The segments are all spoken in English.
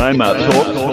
Timeout talk.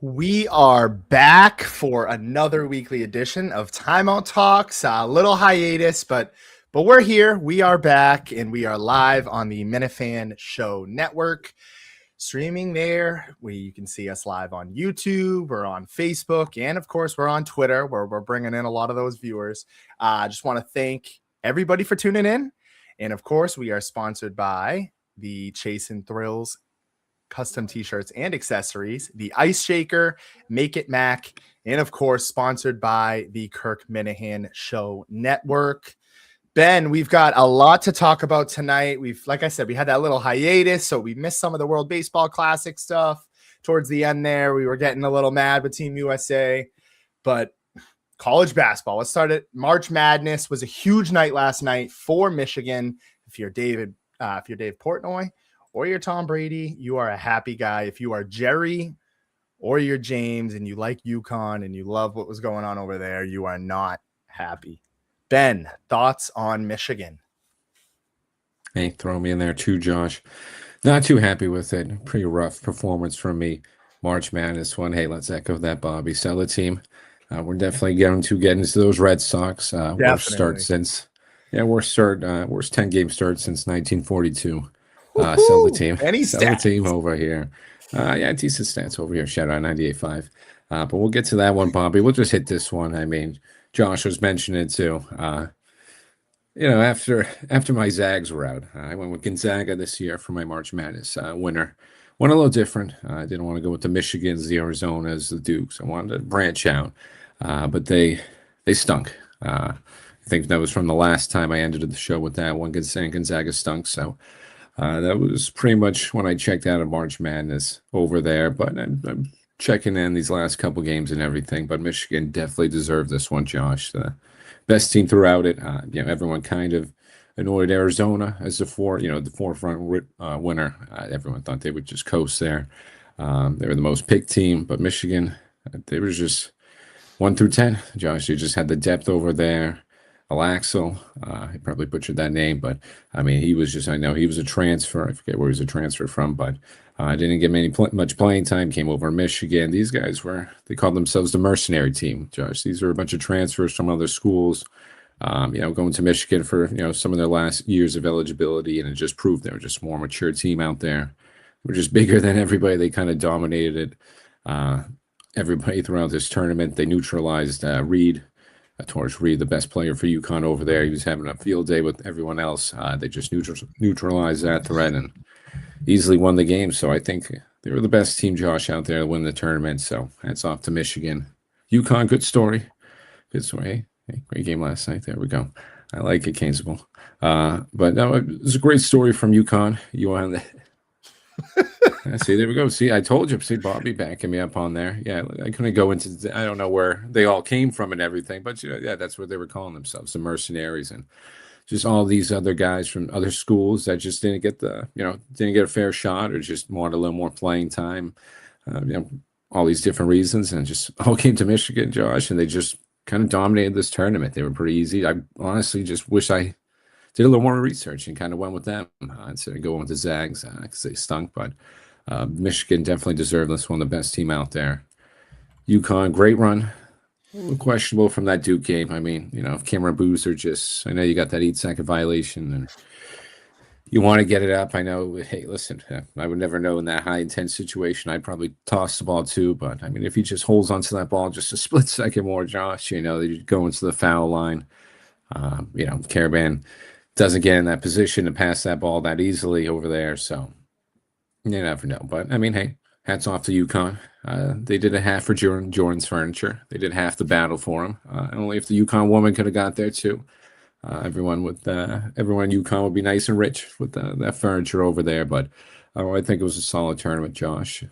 We are back for another weekly edition of Timeout Talks. A little hiatus, but we're here. We are back, and we are live on the Minifan Show Network, streaming there. You can see us live on YouTube, or on Facebook, and of course, we're on Twitter, where we're bringing in a lot of those viewers. I just want to thank everybody for tuning in, and of course, we are sponsored by the Chase and Thrills custom t-shirts and accessories, the Ice Shaker, Make It Mac, and of course sponsored by the Kirk Minahan Show Network. Ben, we've got a lot to talk about tonight. Like I said, we had that little hiatus, so we missed some of the World Baseball Classic stuff towards the end there. We were getting a little mad with Team USA, but college basketball, let's start it. March Madness was a huge night last night for Michigan. If you're Dave Portnoy or you're Tom Brady, you are a happy guy. If you are Jerry or you're James and you like UConn and you love what was going on over there, you are not happy. Ben, thoughts on Michigan? Hey, throw me in there too, Josh. Not too happy with it. Pretty rough performance from me. March Madness one. Hey, let's echo that Bobby Sella team. We're definitely going to get into those Red Sox. Worst 10-game start since 1942. Sell the team. Sell the team over here. Decent stats over here. Shout out 98.5. But we'll get to that one, Bobby. We'll just hit this one. I mean, Josh was mentioning it too. After my Zags were out, I went with Gonzaga this year for my March Madness winner. Went a little different. I didn't want to go with the Michigans, the Arizonas, the Dukes. I wanted to branch out, but they stunk. I think that was from the last time I ended the show with that one. Gonzaga stunk, so. That was pretty much when I checked out of March Madness over there, but I'm checking in these last couple games and everything. But Michigan definitely deserved this one, Josh. The best team throughout it. Everyone kind of annoyed Arizona as the forefront winner. Everyone thought they would just coast there. They were the most picked team, but Michigan, they were just 1 through 10. Josh, they just had the depth over there. Alaxel, he probably butchered that name, but I mean, he was a transfer. I forget where he was a transfer from, but didn't get much playing time. Came over to Michigan. These guys they called themselves the mercenary team, Josh. These are a bunch of transfers from other schools, going to Michigan for, some of their last years of eligibility, and it just proved they were just a more mature team out there. They were just bigger than everybody. They kind of dominated everybody throughout this tournament. They neutralized Reed. Torch Reed, the best player for UConn over there. He was having a field day with everyone else. They just neutralized that threat and easily won the game. So I think they were the best team, Josh, out there to win the tournament. So hats off to Michigan. UConn, good story. Good story. Hey, great game last night. There we go. I like it, Gainesville. But no, it was a great story from UConn. See, there we go. See, I told you. See, Bobby backing me up on there. Yeah, I couldn't go into. I don't know where they all came from and everything, but that's what they were calling themselves, the mercenaries, and just all these other guys from other schools that just didn't get a fair shot or just wanted a little more playing time. All these different reasons, and just all came to Michigan, Josh, and they just kind of dominated this tournament. They were pretty easy. I honestly just wish I did a little more research and kind of went with them instead of going with the Zags because they stunk, but. Michigan definitely deserved this one, the best team out there. UConn, great run. A little questionable from that Duke game. I mean, if Cameron Boozer I know you got that 8-second violation and you want to get it up. I know, hey, listen, I would never know in that high intense situation. I'd probably toss the ball too, but I mean, if he just holds onto that ball just a split second more, Josh, they go into the foul line. Caravan doesn't get in that position to pass that ball that easily over there. So you never know. But I mean, hey, hats off to UConn. They did a half for Jordan's furniture. They did half the battle for him. Only if the UConn woman could have got there too. Everyone in UConn would be nice and rich with that furniture over there. But I think it was a solid tournament, Josh.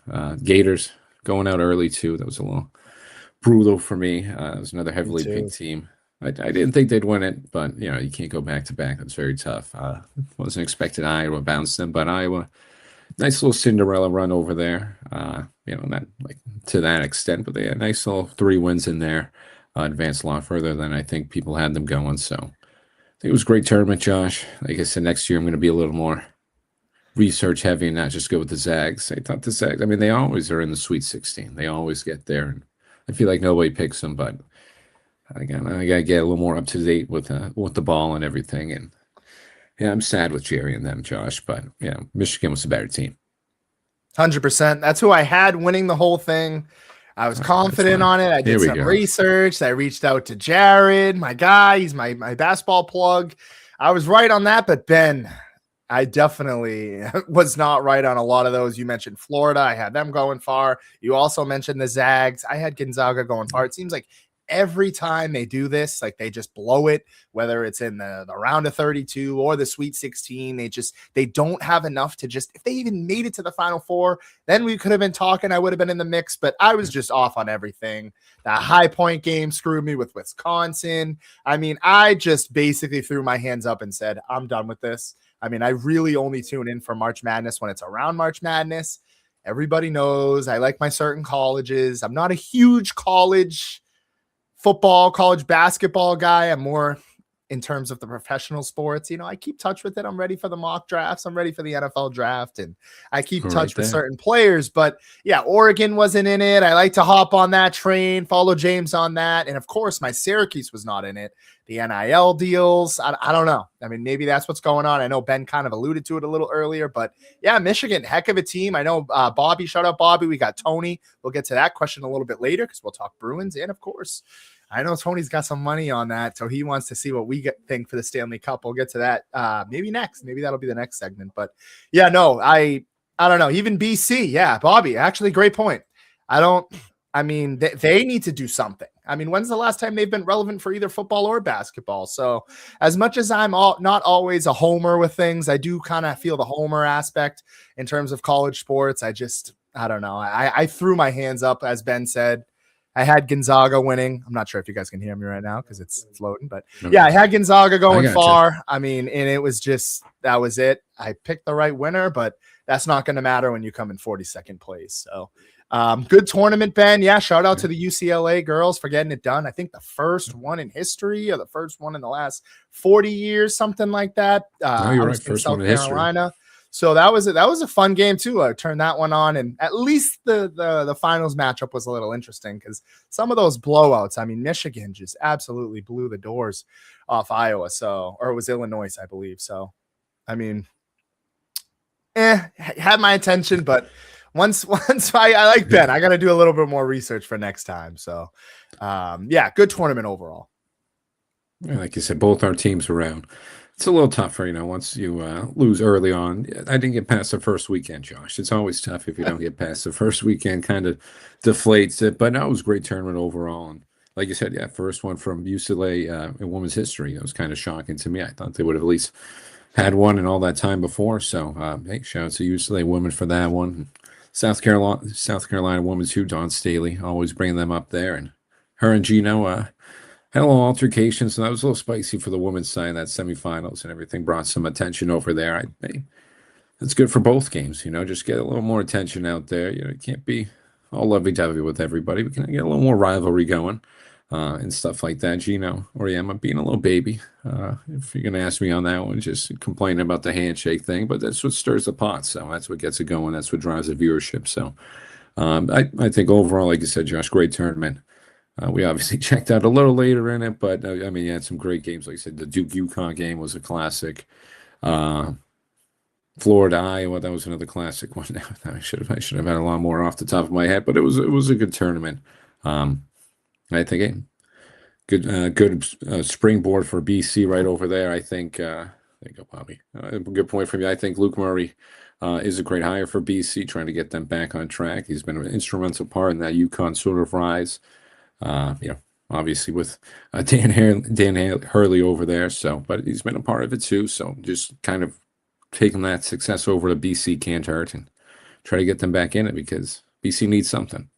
Gators going out early too. That was a little brutal for me. It was another Me heavily too. picked team. I didn't think they'd win it, but you can't go back to back. That's very tough. Wasn't expecting Iowa bounced them, but Iowa, nice little Cinderella run over there. Not like to that extent, but they had nice little 3 wins in there. Advanced a lot further than I think people had them going. So I think it was a great tournament, Josh. Like I said, next year I'm going to be a little more research heavy and not just go with the Zags. I thought the Zags, I mean, they always are in the Sweet 16. They always get there. And I feel like nobody picks them, but I gotta get a little more up to date with the ball and everything. And yeah, I'm sad with Jerry and them, Josh, but yeah, Michigan was a better team. 100%. That's who I had winning the whole thing. I was That's confident fine. on it. I did Here we some go. research. I reached out to Jared, my guy. He's my basketball plug. I was right on that, but Ben, I definitely was not right on a lot of those. You mentioned Florida. I had them going far. You also mentioned the Zags. I had Gonzaga going far. It seems like every time they do this, like they just blow it, whether it's in the round of 32 or the Sweet 16. They don't have enough to just, if they even made it to the Final Four, then we could have been talking. I would have been in the mix, but I was just off on everything. That High Point game screwed me with Wisconsin. I mean, I just basically threw my hands up and said, I'm done with this. I mean, I really only tune in for March Madness when it's around March Madness. Everybody knows I like my certain colleges. I'm not a huge college football, college basketball guy. I'm more in terms of the professional sports. I keep touch with it. I'm ready for the mock drafts. I'm ready for the NFL draft, and I keep We're touch right with there. certain players. But yeah, Oregon wasn't in it. I like to hop on that train, follow James on that. And of course, my Syracuse was not in it. The NIL deals. I don't know. I mean, maybe that's what's going on. I know Ben kind of alluded to it a little earlier, but yeah, Michigan, heck of a team. I know Bobby, shout out Bobby. We got Tony. We'll get to that question a little bit later because we'll talk Bruins. And of course, I know Tony's got some money on that, so he wants to see what we think for the Stanley Cup. We'll get to that maybe next. Maybe that'll be the next segment. But yeah, no, I don't know. Even BC, yeah, Bobby, actually, great point. I mean, they need to do something. I mean, when's the last time they've been relevant for either football or basketball? So as much as I'm not always a homer with things, I do kind of feel the homer aspect in terms of college sports. I don't know. I threw my hands up, as Ben said. I had Gonzaga winning. I'm not sure if you guys can hear me right now because it's loading, but yeah, I had Gonzaga going far. I mean, and it was just, that was it. I picked the right winner, but that's not going to matter when you come in 42nd place. So good tournament, Ben. Yeah, shout out to the UCLA girls for getting it done. I think the first one in history or the first one in the last 40 years, something like that. No, you're right. First South one in Carolina. history. So that was a fun game too. I turned that one on, and at least the finals matchup was a little interesting because some of those blowouts. I mean, Michigan just absolutely blew the doors off Iowa. So, or it was Illinois, I believe. So, I mean, had my attention, but once I like Ben, I got to do a little bit more research for next time. So, yeah, good tournament overall. Like you said, both our teams were around. It's a little tougher, once you lose early on. I didn't get past the first weekend, Josh. It's always tough if you don't get past the first weekend, kind of deflates it. But no, it was a great tournament overall. And like you said, yeah, first one from UCLA in women's history. It was kind of shocking to me. I thought they would have at least had one in all that time before. So, hey, shout out to UCLA women for that one. South Carolina women too. Dawn Staley, always bringing them up there. And her and Gino had a little altercation, so that was a little spicy for the women's side in that semifinals and everything. Brought some attention over there. That's good for both games, just get a little more attention out there. It can't be all lovey-dovey with everybody. We can get a little more rivalry going and stuff like that. Gino Oriema being a little baby. If you're going to ask me on that one, just complaining about the handshake thing, but that's what stirs the pot. So that's what gets it going. That's what drives the viewership. So I think overall, like you said, Josh, great tournament. We obviously checked out a little later in it, but I mean, you had some great games. Like I said, the Duke UConn game was a classic. Florida Iowa, that was another classic one. I should have had a lot more off the top of my head, but it was a good tournament. I think good springboard for BC right over there. I think There you go, Bobby. Good point from you. I think Luke Murray is a great hire for BC, trying to get them back on track. He's been an instrumental part in that UConn sort of rise. Obviously with Dan Hurley over there. So, but he's been a part of it too. So just kind of taking that success over to BC can't hurt, and try to get them back in it because BC needs something.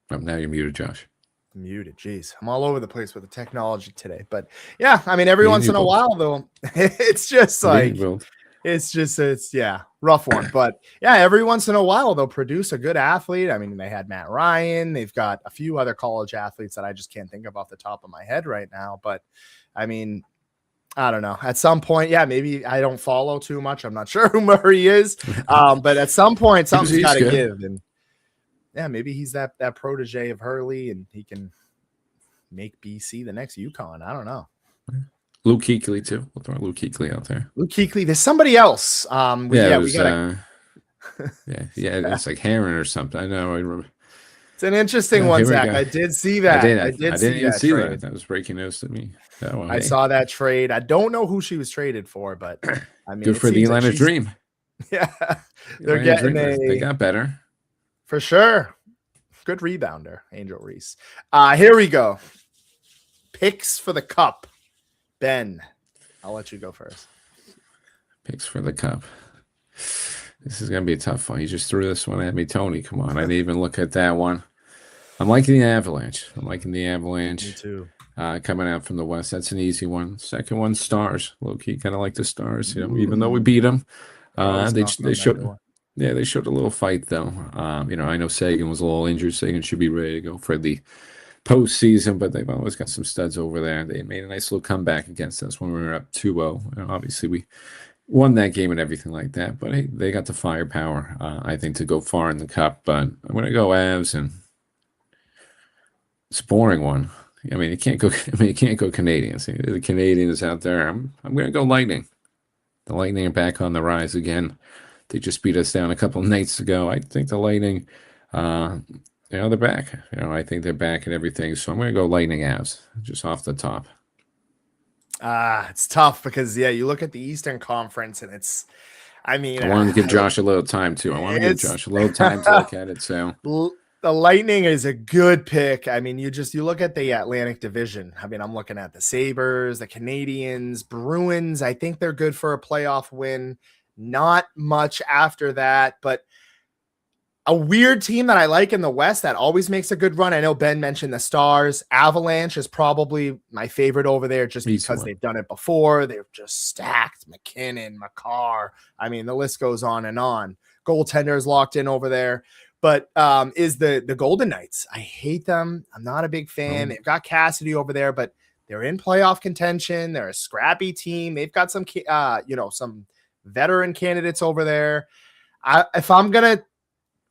Oh, now you're muted, Josh. Muted. Jeez, I'm all over the place with the technology today. But yeah, I mean, every once in a while though, it's just like it's rough one. But yeah, every once in a while they'll produce a good athlete. I mean, they had Matt Ryan. They've got a few other college athletes that I just can't think of off the top of my head right now. But I mean, I don't know. At some point, yeah, maybe I don't follow too much. I'm not sure who Murray is. But at some point, something's got to give. And yeah, maybe he's that protege of Hurley, and he can make BC the next UConn. I don't know. Luke Kuechly too. We'll throw Luke Kuechly out there. Luke Kuechly. There's somebody else. We gotta... it's like Heron or something. I know. I remember. It's an interesting one, Zach. I did see that. I didn't even see that. That was breaking news to me. So, I saw that trade. I don't know who she was traded for, but I mean, good for the Atlanta Dream. Yeah, they're getting they got better. For sure. Good rebounder, Angel Reese. Here we go. Picks for the cup. Ben, I'll let you go first. Picks for the cup. This is going to be a tough one. You just threw this one at me, Tony. Come on. I didn't even look at that one. I'm liking the Avalanche. Me too. Coming out from the West. That's an easy one. Second one, Stars. Low-key, kind of like the Stars. Even though we beat them, they showed... Yeah, they showed a little fight, though. I know Sagan was a little injured. Sagan should be ready to go for the postseason, but they've always got some studs over there. They made a nice little comeback against us when we were up 2-0. Obviously, we won that game and everything like that, but hey, they got the firepower, I think, to go far in the cup. But I'm going to go Avs, and it's a boring one. I mean, you can't go Canadians. The Canadians out there. I'm going to go Lightning. The Lightning are back on the rise again. They just beat us down a couple of nights ago. I think the Lightning, they're back. I think they're back and everything. So I'm going to go Lightning Avs, just off the top. It's tough because, you look at the Eastern Conference, and I wanted to give Josh a little time, too. I want to give Josh a little time to look at it. So the Lightning is a good pick. I mean, you look at the Atlantic Division. I mean, I'm looking at the Sabres, the Canadiens, Bruins. I think they're good for a playoff win. Not much after that, but a weird team that I like in the West that always makes a good run. I know Ben mentioned the Stars. Avalanche is probably my favorite over there just because they've done it before. They're just stacked. McKinnon, Makar. I mean, the list goes on and on. Goaltenders locked in over there. But is the Golden Knights. I hate them. I'm not a big fan. They've got Cassidy over there, but they're in playoff contention. They're a scrappy team. They've got some veteran candidates over there. If I'm going to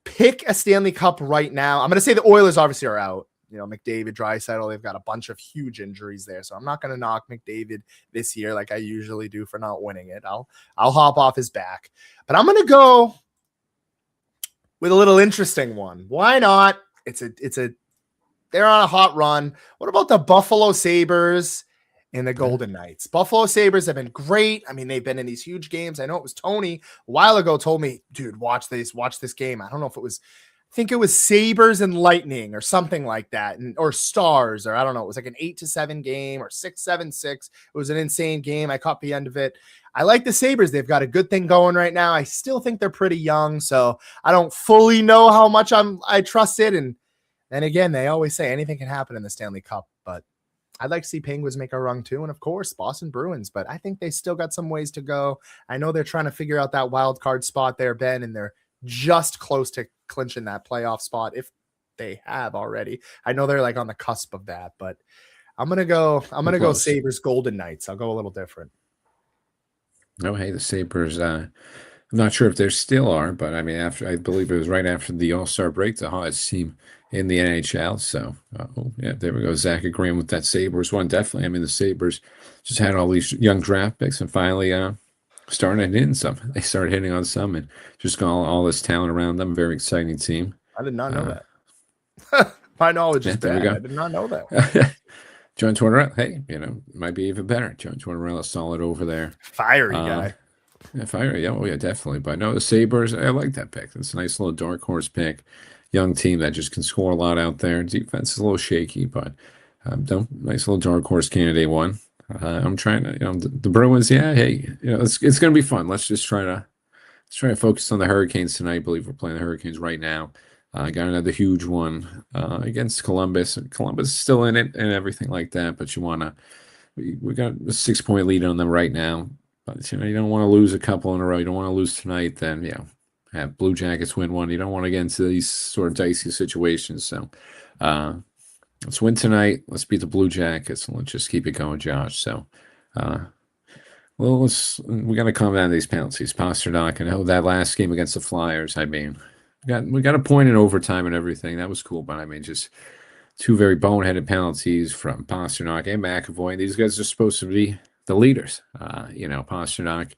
pick a Stanley Cup right now, I'm going to say the Oilers obviously are out. McDavid, Draisaitl, they've got a bunch of huge injuries there. So I'm not going to knock McDavid this year like I usually do for not winning it. I'll hop off his back. But I'm going to go with a little interesting one. Why not? They're on a hot run. What about the Buffalo Sabres and the Golden Knights? Buffalo Sabres have been great. I mean, they've been in these huge games. I know it was Tony a while ago told me, dude, watch this game. I don't know if I think it was Sabres and Lightning or something like that, or Stars, or I don't know. It was like an 8-7 game or 6-7-6. It was an insane game. I caught the end of it. I like the Sabres. They've got a good thing going right now. I still think they're pretty young, so I don't fully know how much I trust it. And then again, they always say anything can happen in the Stanley Cup, but I'd like to see Penguins make a run too. And of course, Boston Bruins, but I think they still got some ways to go. I know they're trying to figure out that wild card spot there, Ben, and they're just close to clinching that playoff spot if they have already. I know they're like on the cusp of that, but I'm going to go Sabres Golden Knights. I'll go a little different. Oh, hey, the Sabres, I'm not sure if there still are, but I mean, I believe it was right after the All-Star break, the hottest team in the NHL. So, there we go. Zach agreeing with that Sabres one. Definitely. I mean, the Sabres just had all these young draft picks and finally started hitting some. They started hitting on some and just got all this talent around them. Very exciting team. I did not know that. My knowledge Yeah, is there we bad. go. I did not know that. John Tortorella, hey, might be even better. John Tortorella, solid over there. Fiery Uh, guy. if I, yeah, oh yeah, definitely. But no, the Sabres, I like that pick. It's a nice little dark horse pick. Young team that just can score a lot out there. Defense is a little shaky, but nice little dark horse candidate one. I'm trying to, the Bruins. Yeah, hey, it's going to be fun. Let's try to focus on the Hurricanes tonight. I believe we're playing the Hurricanes right now. Got another huge one against Columbus. Columbus is still in it and everything like that, but we got a 6 point lead on them right now. But you don't want to lose a couple in a row. You don't want to lose tonight. Then have Blue Jackets win one. You don't want to get into these sort of dicey situations. So uh, let's win tonight. Let's beat the Blue Jackets. And let's just keep it going, Josh. So. Well, we got to calm down these penalties. Pasternak, I know that last game against the Flyers. I mean, we got a point in overtime and everything. That was cool, but I mean, just two very boneheaded penalties from Pasternak and McAvoy. These guys are supposed to be the leaders. Pasternak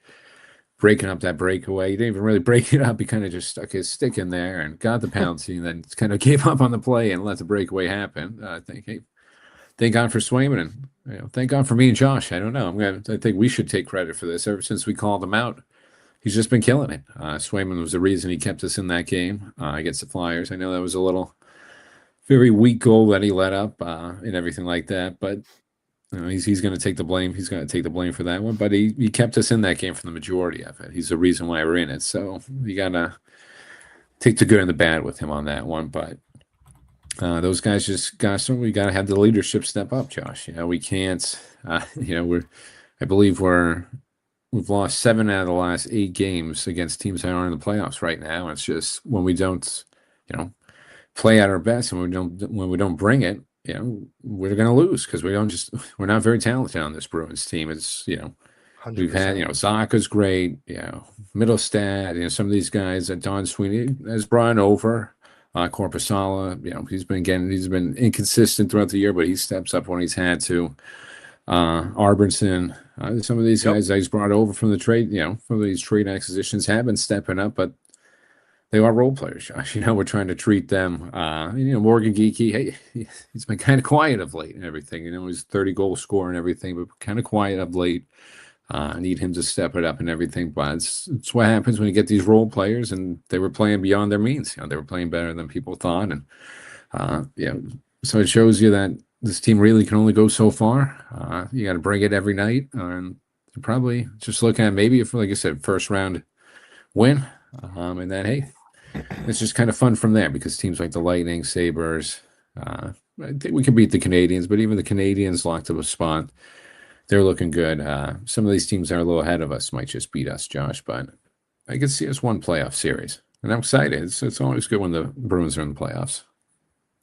breaking up that breakaway. He didn't even really break it up. He kind of just stuck his stick in there and got the penalty, and then kind of gave up on the play and let the breakaway happen. I think, hey, thank God for Swayman, and thank God for me and Josh. I don't know. I think we should take credit for this. Ever since we called him out, he's just been killing it. Swayman was the reason he kept us in that game against the Flyers. I know that was a little very weak goal that he let up and everything like that, but he's going to take the blame. He's going to take the blame for that one. But he kept us in that game for the majority of it. He's the reason why we're in it. So you got to take the good and the bad with him on that one. But those guys we got to have the leadership step up, Josh. We can't. I believe we've lost 7 out of the last 8 games against teams that aren't in the playoffs right now. It's just when we don't, play at our best, and when we don't bring it, we're going to lose because we're not very talented on this Bruins team. It's We've had, 100%. Zaka's great, Middlestat, some of these guys that Don Sweeney has brought over. Corpusala, he's been inconsistent throughout the year, but he steps up when he's had to. Arbinson, some of these Yep. guys that he's brought over from the trade, from these trade acquisitions have been stepping up, but they are role players, Josh. We're trying to treat them. Morgan Geekie, hey, he's been kind of quiet of late and everything. He's 30-goal scorer and everything, but kind of quiet of late. I need him to step it up and everything, but it's what happens when you get these role players, and they were playing beyond their means. They were playing better than people thought, and so it shows you that this team really can only go so far. You got to bring it every night, and probably just looking at maybe if, like I said, first round win, and then hey, it's just kind of fun from there because teams like the Lightning, Sabres, I think we can beat the Canadians, but even the Canadians locked up a spot. They're looking good. Some of these teams that are a little ahead of us might just beat us, Josh, but I could see us one playoff series. And I'm excited. It's always good when the Bruins are in the playoffs.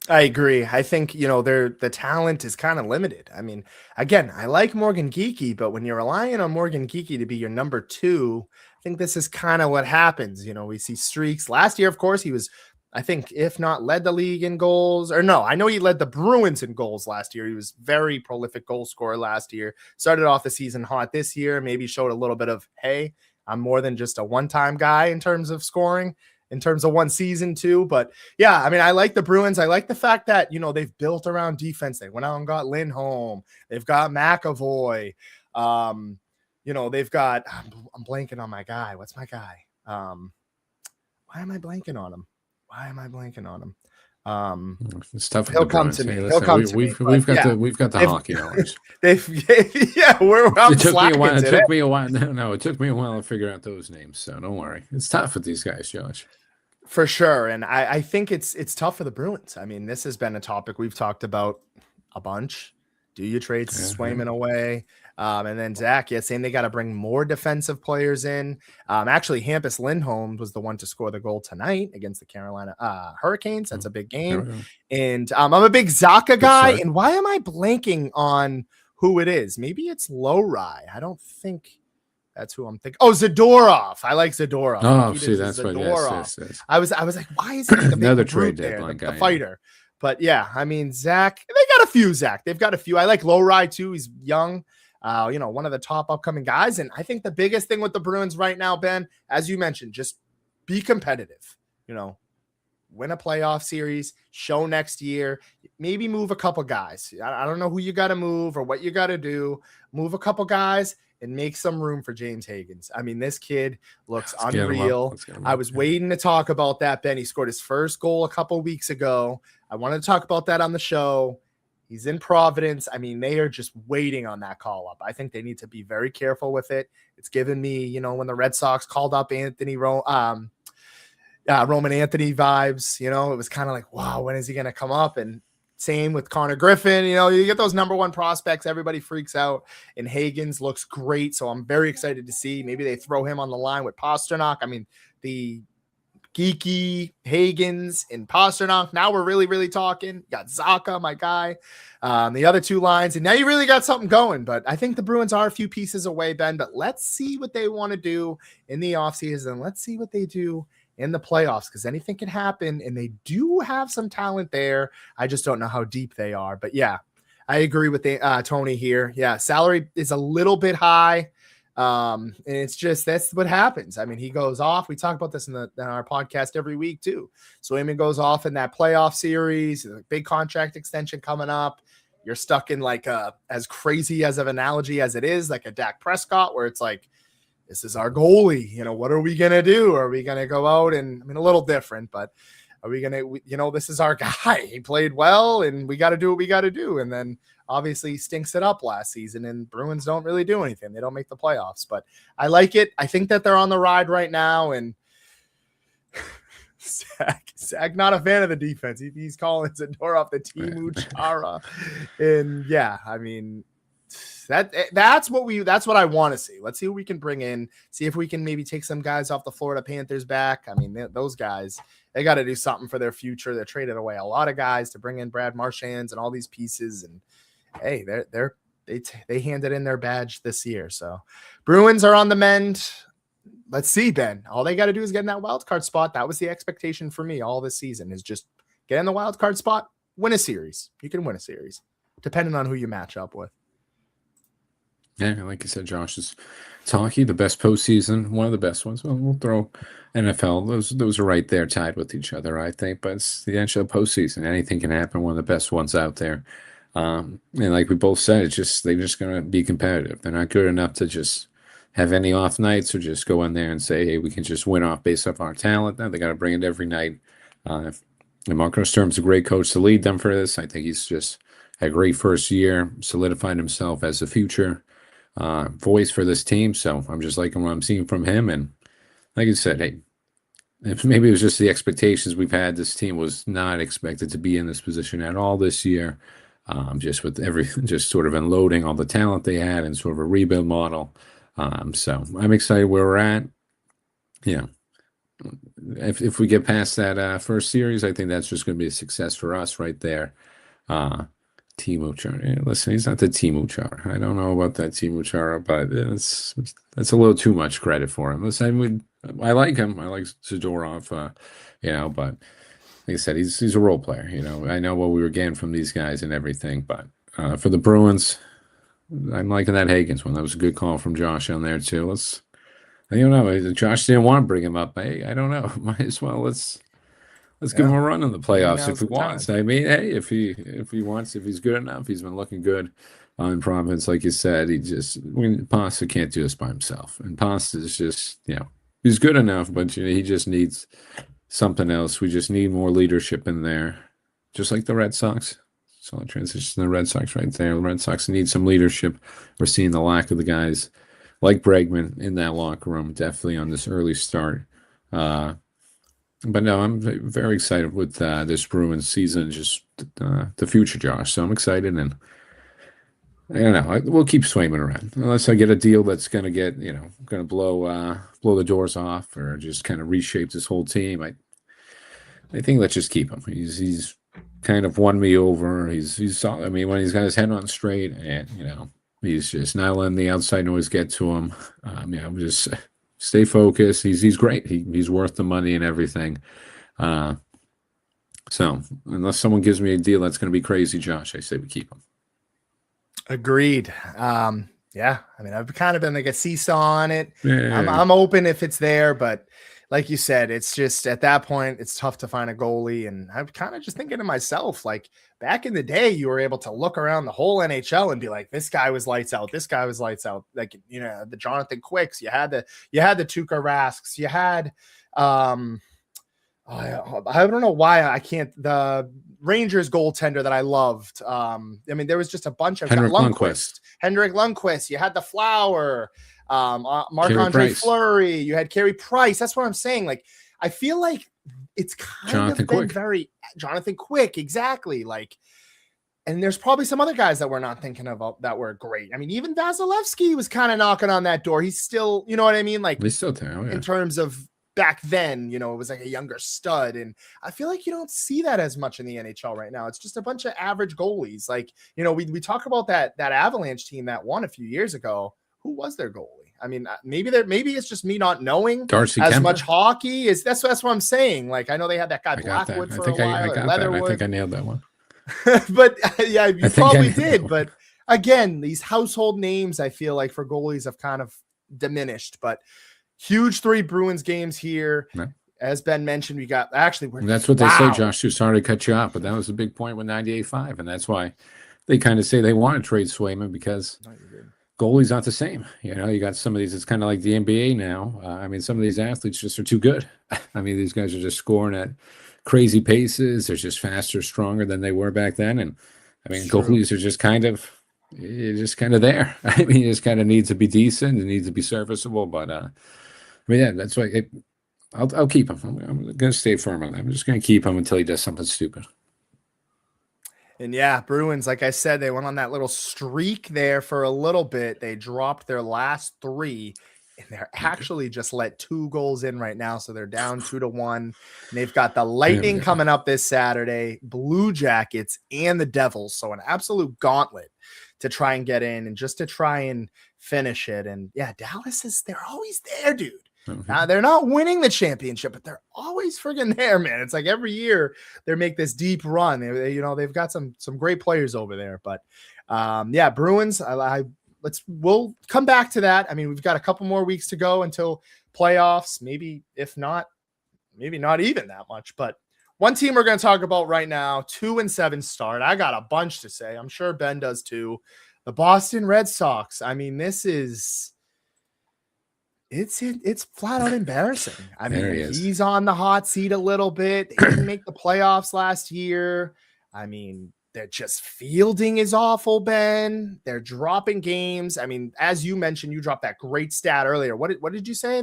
I agree. I think, the talent is kind of limited. I mean, again, I like Morgan Geekie, but when you're relying on Morgan Geekie to be your number 2, I think this is kind of what happens. We see streaks. Last year, of course, he was, I think, if not led the league in goals, or no, I know he led the Bruins in goals last year. He was very prolific goal scorer last year. Started off the season hot this year, maybe showed a little bit of, hey, I'm more than just a one-time guy in terms of scoring, in terms of one season too. But yeah, I mean, I like the Bruins. I like the fact that, they've built around defense. They went out and got Lindholm. They've got McAvoy. They've got, I'm blanking on my guy. What's my guy? Why am I blanking on him? It's tough with He'll the come Bruins. to me. Hey, He'll listen, come to me. we've got the hockey knowledge. I'm It took me a while. slacking It today. took me a while. No, it took me a while to figure out those names. So don't worry. It's tough with these guys, Josh. For sure. And I think it's tough for the Bruins. I mean, this has been a topic we've talked about a bunch. Do you trade Swayman away? And then Zach, saying they got to bring more defensive players in. Actually, Hampus Lindholm was the one to score the goal tonight against the Carolina Hurricanes. That's a big game. And I'm a big Zaka guy. And why am I blanking on who it is? Maybe it's Lowry. I don't think that's who I'm thinking. Oh, Zadorov. I like Zadorov. Oh, see, that's what. Yes. I was like, why is he the another big trade there, deadline the guy? fighter? But yeah, I mean, Zach, they got a few, Zach. They've got a few. I like Lowry too. He's young, one of the top upcoming guys. And I think the biggest thing with the Bruins right now, Ben, as you mentioned, just be competitive. win a playoff series, show next year, maybe move a couple guys. I don't know who you got to move or what you got to do. Move a couple guys and make some room for James Higgins. I mean, this kid looks unreal. I was waiting to talk about that, Ben. He scored his first goal a couple weeks ago. I wanted to talk about that on the show. He's in Providence. I mean, they are just waiting on that call up. I think they need to be very careful with it. It's given me, when the Red Sox called up Roman Anthony vibes, it was kind of like, wow, when is he going to come up? And same with Connor Griffin. You get those number one prospects, everybody freaks out, and Higgins looks great. So I'm very excited to see. Maybe they throw him on the line with Pasternak. I mean, the Geeky, Higgins, and Pasternak. Now we're really, really talking. You got Zaka, my guy, the other two lines, and now you really got something going. But I think the Bruins are a few pieces away, Ben. But let's see what they want to do in the offseason. Let's see what they do in the playoffs, because anything can happen, and they do have some talent there. I just don't know how deep they are. But yeah, I agree with Tony here. Yeah, salary is a little bit high. And it's just, that's what happens. I mean, he goes off. We talk about this in our podcast every week too. Swayman goes off in that playoff series, a big contract extension coming up. You're stuck in like as crazy as of analogy as it is, like a Dak Prescott, where it's like, this is our goalie. What are we going to do? Are we going to go out and, a little different, but are we going to, this is our guy. He played well and we got to do what we got to do. And then obviously he stinks it up last season, and Bruins don't really do anything. They don't make the playoffs, but I like it. I think that they're on the ride right now. And Zach, not a fan of the defense. He's calling Zadorov off the Timu Chara. And yeah, I mean, that's what I want to see. Let's see who we can bring in, see if we can maybe take some guys off the Florida Panthers back. I mean, those guys, they got to do something for their future. They traded away a lot of guys to bring in Brad Marchands and all these pieces. And hey, they handed in their badge this year. So Bruins are on the mend. Let's see, Ben. All they got to do is get in that wild card spot. That was the expectation for me all this season, is just get in the wild card spot, win a series. You can win a series, depending on who you match up with. Yeah, like you said, Josh, it's hockey, the best postseason, one of the best ones. Well, we'll throw NFL. Those are right there, tied with each other, I think. But it's the NHL postseason. Anything can happen. One of the best ones out there. And like we both said, they're just going to be competitive. They're not good enough to just have any off nights or just go in there and say, hey, we can just win off based off our talent. No, they got to bring it every night. And Marco Sturm's a great coach to lead them for this. I think he's just had a great first year, solidified himself as a future voice for this team. So I'm just liking what I'm seeing from him. And like I said, hey, if maybe it was just the expectations we've had. This team was not expected to be in this position at all this year. Just with just sort of unloading all the talent they had and sort of a rebuild model. So I'm excited where we're at. Yeah. If we get past that first series, I think that's just going to be a success for us right there. Timu Chara. Yeah, listen, he's not the Timu Chara. I don't know about that Timu Chara, but that's a little too much credit for him. Listen, I like him. I like Zadorov, but like I said, he's a role player. I know what we were getting from these guys and everything, but for the Bruins, I'm liking that Higgins one. That was a good call from Josh on there too. I don't know. Josh didn't want to bring him up. Hey, I don't know. Might as well let's give him a run in the playoffs if he wants. I mean, hey, if he wants, if he's good enough, he's been looking good in Providence, like you said. Pasta can't do this by himself, and Pasta is just he's good enough, but he just needs something else. We just need more leadership in there, just like the Red Sox. So I transition to the Red Sox right there. The Red Sox need some leadership. We're seeing the lack of the guys like Bregman in that locker room, definitely on this early start. But no, I'm very excited with this Bruins season, just the future, Josh. So I'm excited, and I don't know. We'll keep swinging around unless I get a deal that's going to get, going to blow the doors off or just kind of reshape this whole team. I think let's just keep him. He's kind of won me over. He's solid. I mean, when he's got his head on straight, and he's just not letting the outside noise get to him. Just stay focused. He's great. He's worth the money and everything. So unless someone gives me a deal that's going to be crazy, Josh, I say we keep him. Agreed. Yeah. I mean, I've kind of been like a seesaw on it. Yeah. I'm open if it's there, but like you said, it's just at that point, it's tough to find a goalie. And I'm kind of just thinking to myself, like back in the day, you were able to look around the whole NHL and be like, this guy was lights out. This guy was lights out. Like, the Jonathan Quicks, you had the Tuukka Rasks, you had, I don't know why I can't, the Rangers goaltender that I loved. I mean, there was just a bunch of Henrik Lundqvist, you had the Flower, Marc-Andre Fleury, you had Carey Price. That's what I'm saying. Like, I feel like it's kind of been very Jonathan Quick, exactly. Like, and there's probably some other guys that we're not thinking of that were great. I mean, even Vasilevsky was kind of knocking on that door. He's still, you know what I mean? Like, he's still there, in terms of back then, it was like a younger stud. And I feel like you don't see that as much in the NHL right now. It's just a bunch of average goalies. Like, we talk about that Avalanche team that won a few years ago. Who was their goalie? I mean, maybe it's just me not knowing much hockey. That's what I'm saying. Like, I know they had that guy Blackwood for a while. I think I nailed that one. But yeah, you probably did. But again, these household names, I feel like for goalies have kind of diminished. But huge 3 Bruins games here. Yeah. As Ben mentioned, we got that's what they say, Josh. Too sorry to cut you off, but that was a big point with 98.5, and that's why they kind of say they want to trade Swayman because goalie's not the same. You got some of these. It's kind of like the NBA now. I mean, some of these athletes just are too good. I mean, these guys are just scoring at crazy paces. They're just faster, stronger than they were back then. And I mean, goalies are just kind of there. I mean, you just kind of need to be decent. It needs to be serviceable. But I mean, yeah, that's why I'll keep him. I'm going to stay firm on that. I'm just going to keep him until he does something stupid. And yeah, Bruins, like I said, they went on that little streak there for a little bit. They dropped their last 3, and they're actually just let 2 goals in right now. So they're down 2-1. And they've got the Lightning coming up this Saturday, Blue Jackets, and the Devils. So an absolute gauntlet to try and get in and just to try and finish it. And yeah, Dallas they're always there, dude. They're not winning the championship, but they're always friggin' there, man. It's like every year they make this deep run. They've got some great players over there. But yeah, Bruins. We'll come back to that. I mean, we've got a couple more weeks to go until playoffs. Maybe if not, maybe not even that much. But one team we're going to talk about right now, 2-7 start. I got a bunch to say. I'm sure Ben does too. The Boston Red Sox. I mean, this is. It's flat out embarrassing. I mean, he's on the hot seat a little bit. They didn't make the playoffs last year. I mean, they're just fielding is awful, Ben. They're dropping games. I mean, as you mentioned, you dropped that great stat earlier. What did you say?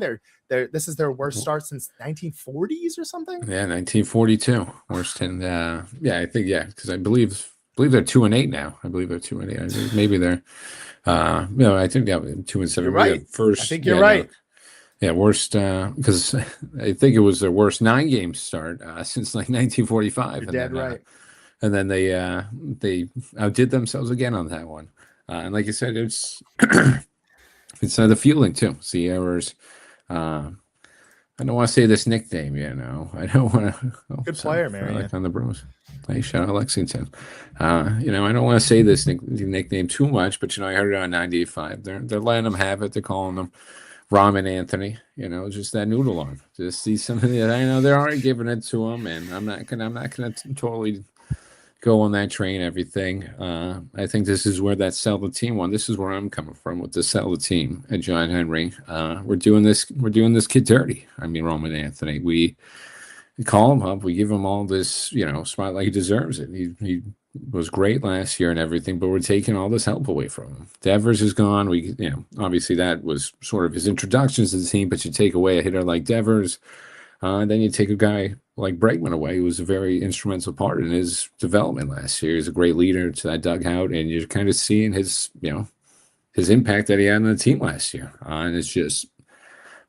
This is their worst start since 1940s or something? Yeah, 1942. Worst in I think because I believe they're 2-8 now. I believe they're 2-8. Maybe they're I think 2-7. You're right. First, I think you're right. Worst because I think it was their worst 9-game start since like 1945. You're dead right. And then they outdid themselves again on that one. And like you said, it's the fielding too. It's the errors. I don't want to say this nickname, I don't want to. Good player, man. Like on the Bruins. Hey, shout out Lexington. I don't want to say this nickname too much, but I heard it on 98.5. They're letting them have it. They're calling them Ramen Anthony. Just that noodle arm. Just see something that I know they're already giving it to him, and I'm not gonna totally go on that train. Everything. I think this is where that sell the team one. This is where I'm coming from with the sell the team at John Henry. We're doing this kid dirty. I mean, Roman Anthony. We call him up. We give him all this, spotlight. He deserves it. He was great last year and everything, but we're taking all this help away from him. Devers is gone. We, obviously that was sort of his introductions to the team, but you take away a hitter like Devers, and then you take a guy like Bregman away, who was a very instrumental part in his development last year. He's a great leader to that dugout, and you're kind of seeing his impact that he had on the team last year. And it's just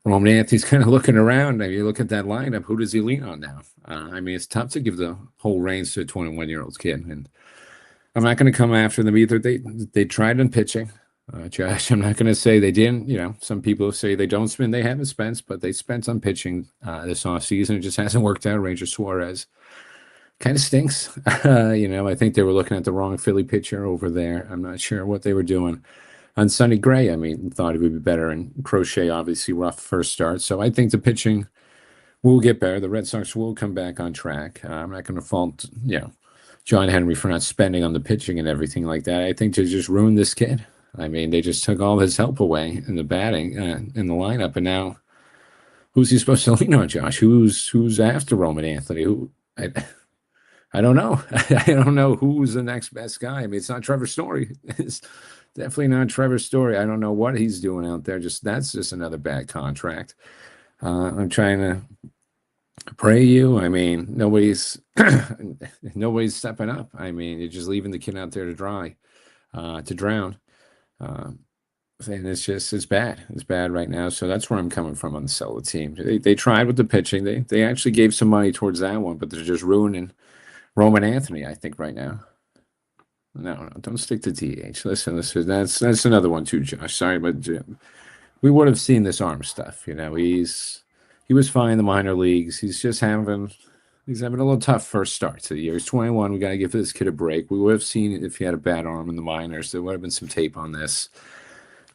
Roman Anthony's kind of looking around. I mean, you look at that lineup, who does he lean on now? I mean, it's tough to give the whole reins to a 21-year-old kid. And I'm not going to come after them either. They tried in pitching. Josh, I'm not going to say they didn't. Some people say they don't spend. They haven't spent, but they spent on pitching this offseason. It just hasn't worked out. Ranger Suarez kind of stinks. I think they were looking at the wrong Philly pitcher over there. I'm not sure what they were doing. On Sonny Gray, I mean, thought he would be better. And Crochet, obviously, rough first start. So I think the pitching We'll get better. The Red Sox will come back on track. I'm not going to fault, John Henry for not spending on the pitching and everything like that. I think they just ruined this kid. I mean, they just took all his help away in the batting, in the lineup, and now who's he supposed to lean on, Josh? Who's after Roman Anthony? I don't know. I don't know who's the next best guy. I mean, it's not Trevor Story. It's definitely not Trevor Story. I don't know what he's doing out there. That's just another bad contract. I'm trying to pray you. I mean, nobody's stepping up. I mean, you're just leaving the kid out there to drown. And it's bad. It's bad right now. So that's where I'm coming from on the sell the team. They tried with the pitching. They actually gave some money towards that one, but they're just ruining Roman Anthony, I think, right now. No, don't stick to DH. Listen, that's another one too, Josh. Sorry, but we would have seen this arm stuff. He was fine in the minor leagues. He's having a little tough first start to the year. He's 21. We got to give this kid a break. We would have seen it if he had a bad arm in the minors. There would have been some tape on this.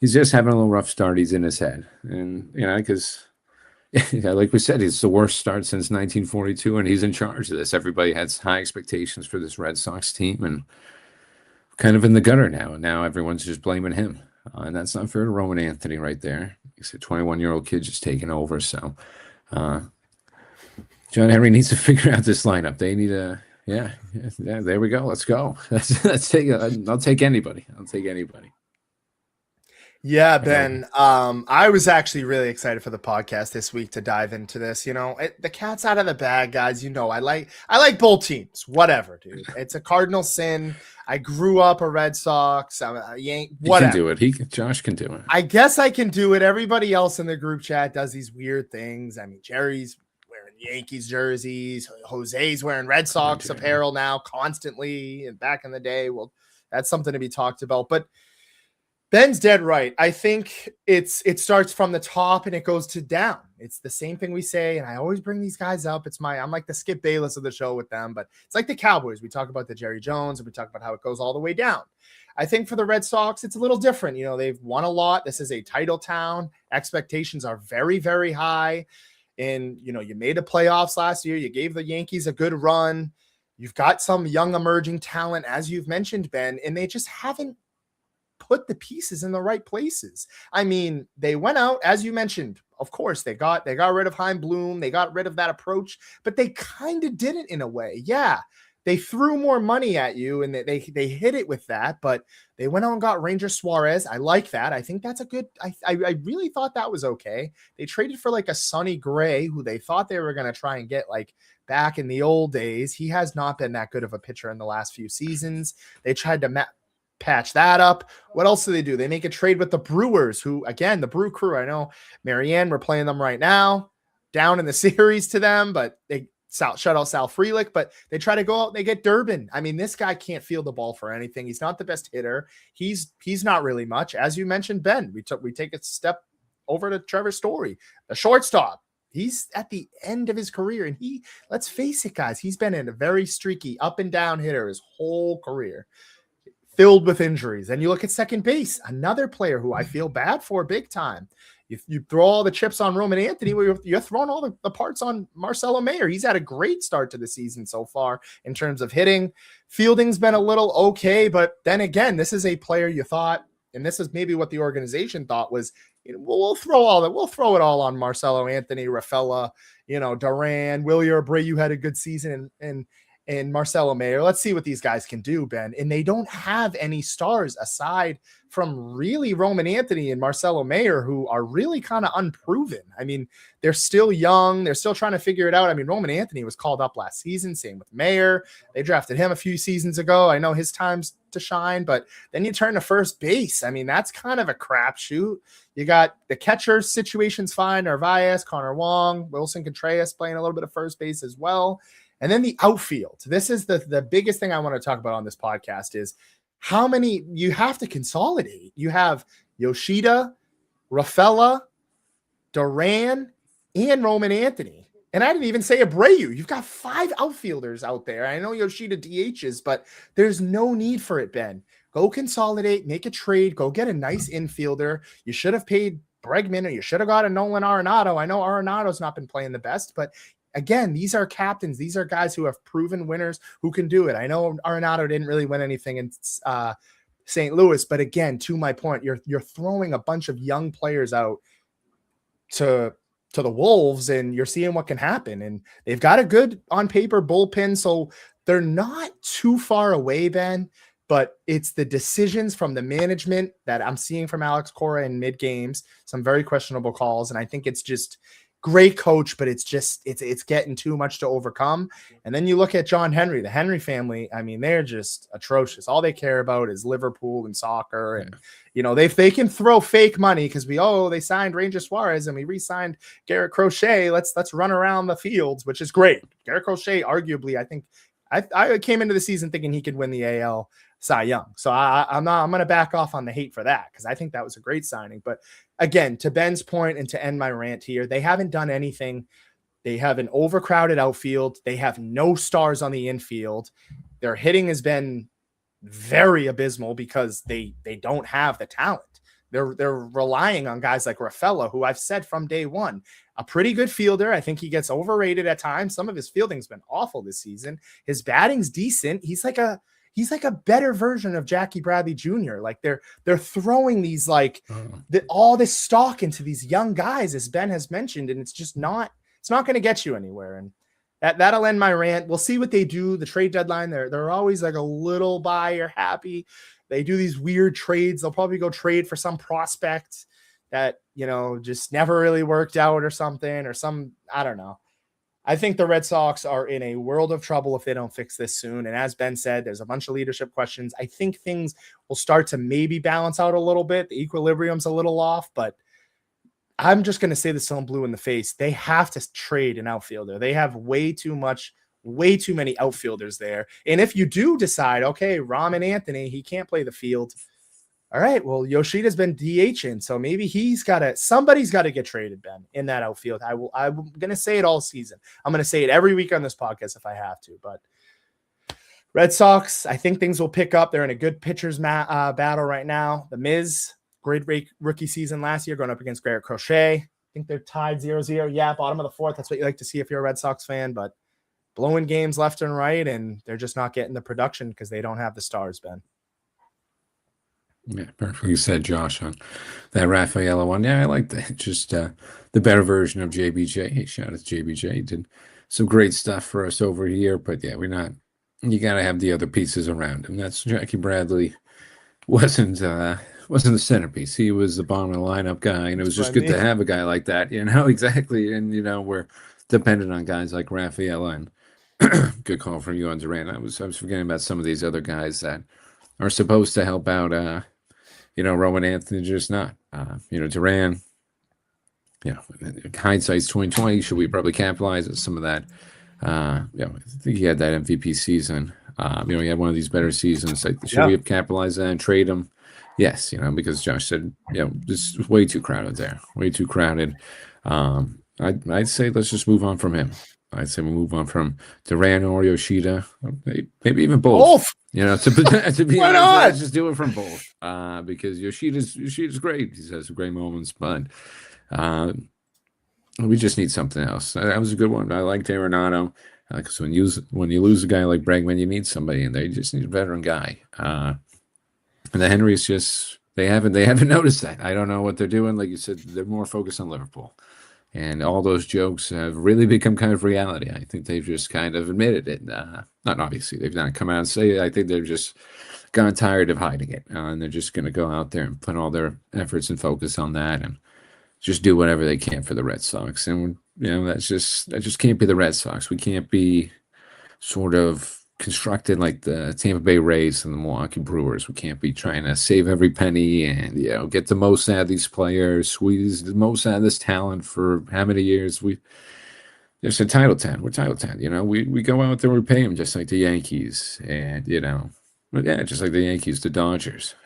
He's just having a little rough start. He's in his head, and because. Yeah, like we said, it's the worst start since 1942, and he's in charge of this. Everybody has high expectations for this Red Sox team, and kind of in the gutter now. And now everyone's just blaming him, and that's not fair to Roman Anthony right there. He's a 21-year-old kid just taking over. So, John Henry needs to figure out this lineup. They need a yeah. There we go. Let's go. Let's take. I'll take anybody. Yeah, Ben. I was actually really excited for the podcast this week to dive into this. The cat's out of the bag, guys. I like both teams. Whatever, dude. It's a cardinal sin. I grew up a Red Sox. I'm a Yank. Whatever. He can do it. Josh can do it. I guess I can do it. Everybody else in the group chat does these weird things. I mean, Jerry's wearing Yankees jerseys. Jose's wearing Red Sox apparel now constantly. And back in the day, well, that's something to be talked about. But Ben's dead right. I think it starts from the top and it goes to down. It's the same thing we say, and I always bring these guys up. I'm like the Skip Bayless of the show with them, but it's like the Cowboys. We talk about the Jerry Jones, and we talk about how it goes all the way down. I think for the Red Sox, it's a little different. They've won a lot. This is a title town. Expectations are very, very high. And, you made the playoffs last year. You gave the Yankees a good run. You've got some young emerging talent, as you've mentioned, Ben, and they just haven't put the pieces in the right places. I mean, they went out, as you mentioned, of course, they got rid of Heim Bloom. They got rid of that approach, but they kind of did it in a way. Yeah. They threw more money at you and they hit it with that, but they went out and got Ranger Suarez. I like that. I think that's a good, I really thought that was okay. They traded for like a Sonny Gray, who they thought they were going to try and get like back in the old days. He has not been that good of a pitcher in the last few seasons. They tried to patch that up. What else do? They make a trade with the Brewers, who, again, the Brew Crew, I know, Marianne, we're playing them right now, down in the series to them, but they shut out Sal Frelick, but they try to go out and they get Durbin. I mean, this guy can't field the ball for anything. He's not the best hitter. He's not really much. As you mentioned, Ben, we take a step over to Trevor Story, the shortstop. He's at the end of his career, and let's face it, guys, he's been in a very streaky up and down hitter his whole career, filled with injuries. And you look at second base, another player who I feel bad for big time. You throw all the chips on Roman Anthony, you're throwing all the parts on Marcelo Mayer. He's had a great start to the season so far in terms of hitting. Fielding's been a little okay, but then again, this is a player you thought, and this is maybe what the organization thought was, we'll throw it all on Marcelo Anthony, Rafaela, Duran, Willie Abreu had a good season, and Marcelo Mayer. Let's see what these guys can do, Ben. And they don't have any stars aside from really Roman Anthony and Marcelo Mayer, who are really kind of unproven. I mean, they're still young. They're still trying to figure it out. I mean, Roman Anthony was called up last season. Same with Mayer. They drafted him a few seasons ago. I know his time's to shine, but then you turn to first base. I mean, that's kind of a crapshoot. You got the catcher situation's fine. Narvaez, Connor Wong, Wilson Contreras playing a little bit of first base as well. And then the outfield. This is the biggest thing I want to talk about on this podcast is how many you have to consolidate. You have Yoshida, Rafaela, Duran, and Roman Anthony. And I didn't even say Abreu. You've got 5 outfielders out there. I know Yoshida DHs, but there's no need for it, Ben. Go consolidate, make a trade, go get a nice infielder. You should have paid Bregman, or you should have got a Nolan Arenado. I know Arenado's not been playing the best, but again, these are captains. These are guys who have proven winners who can do it. I know Arenado didn't really win anything in St. Louis, but again, to my point, you're throwing a bunch of young players out to the Wolves, and you're seeing what can happen. And they've got a good on paper bullpen, so they're not too far away, Ben. But it's the decisions from the management that I'm seeing from Alex Cora in mid games, some very questionable calls, and I think it's just great coach, but it's getting too much to overcome. And then you look at John Henry, the Henry family. I mean, they're just atrocious. All they care about is Liverpool and soccer. And, they can throw fake money because they signed Ranger Suarez and we re-signed Garrett Crochet. Let's run around the fields, which is great. Garrett Crochet, arguably, I think I came into the season thinking he could win the AL Cy Young. So I'm going to back off on the hate for that because I think that was a great signing. But again, to Ben's point and to end my rant here, they haven't done anything. They have an overcrowded outfield. They have no stars on the infield. Their hitting has been very abysmal because they don't have the talent. They're relying on guys like Rafaela, who I've said from day one, a pretty good fielder. I think he gets overrated at times. Some of his fielding's been awful this season. His batting's decent. He's like a better version of Jackie Bradley Jr. Like they're throwing these all this stock into these young guys, as Ben has mentioned, and it's not going to get you anywhere. And that'll end my rant. We'll see what they do. The trade deadline, they're always like a little buyer happy. They do these weird trades. They'll probably go trade for some prospect that, just never really worked out or something, or I don't know. I think the Red Sox are in a world of trouble if they don't fix this soon. And as Ben said, there's a bunch of leadership questions. I think things will start to maybe balance out a little bit. The equilibrium's a little off, but I'm just going to say this till I'm blue in the face. They have to trade an outfielder. They have way too many outfielders there. And if you do decide, okay, Rahm Anthony, he can't play the field. All right, well, Yoshida's been DHing, so maybe somebody's got to get traded, Ben, in that outfield. I'm going to say it all season. I'm going to say it every week on this podcast if I have to. But Red Sox, I think things will pick up. They're in a good pitchers battle right now. The Miz, great rookie season last year, going up against Garrett Crochet. I think they're tied 0-0. Yeah, bottom of the fourth. That's what you like to see if you're a Red Sox fan, but blowing games left and right, and they're just not getting the production because they don't have the stars, Ben. Yeah, perfectly said, Josh, on that Rafaela one. Yeah, I like that. Just the better version of JBJ. Hey, shout out to JBJ. He did some great stuff for us over here, but yeah, you got to have the other pieces around him. That's Jackie Bradley wasn't the centerpiece. He was the bottom of the lineup guy, and it was just good to have a guy like that, exactly. And, we're dependent on guys like Rafaela, and good call from you on Duran. I was forgetting about some of these other guys that are supposed to help out, Roman Anthony, just not. Duran, hindsight's 2020. Should we probably capitalize on some of that? I think he had that MVP season. He had one of these better seasons. Should we have capitalized that and trade him? Yes, because Josh said, this is way too crowded there. Way too crowded. I'd say let's just move on from him. I'd say we move on from Duran or Yoshida, maybe even both. To be Why honest, not? let's just do it from both. Because Yoshida's great. He has some great moments, but we just need something else. That was a good one. I liked Arenado because when you lose a guy like Bregman, you need somebody in there. You just need a veteran guy. And the Henrys they haven't noticed that. I don't know what they're doing. Like you said, they're more focused on Liverpool. And all those jokes have really become kind of reality. I think they've just kind of admitted it. Not obviously. They've not come out and say it. I think they've just gotten tired of hiding it. And they're just going to go out there and put all their efforts and focus on that and just do whatever they can for the Red Sox. And, that just can't be the Red Sox. We can't be sort of constructed like the Tampa Bay Rays and the Milwaukee Brewers. We can't be trying to save every penny and get the most out of these players, squeeze the most out of this talent for how many years. There's a title 10. We're title 10. We go out there, we pay them just like the Yankees, and just like the Yankees, the Dodgers,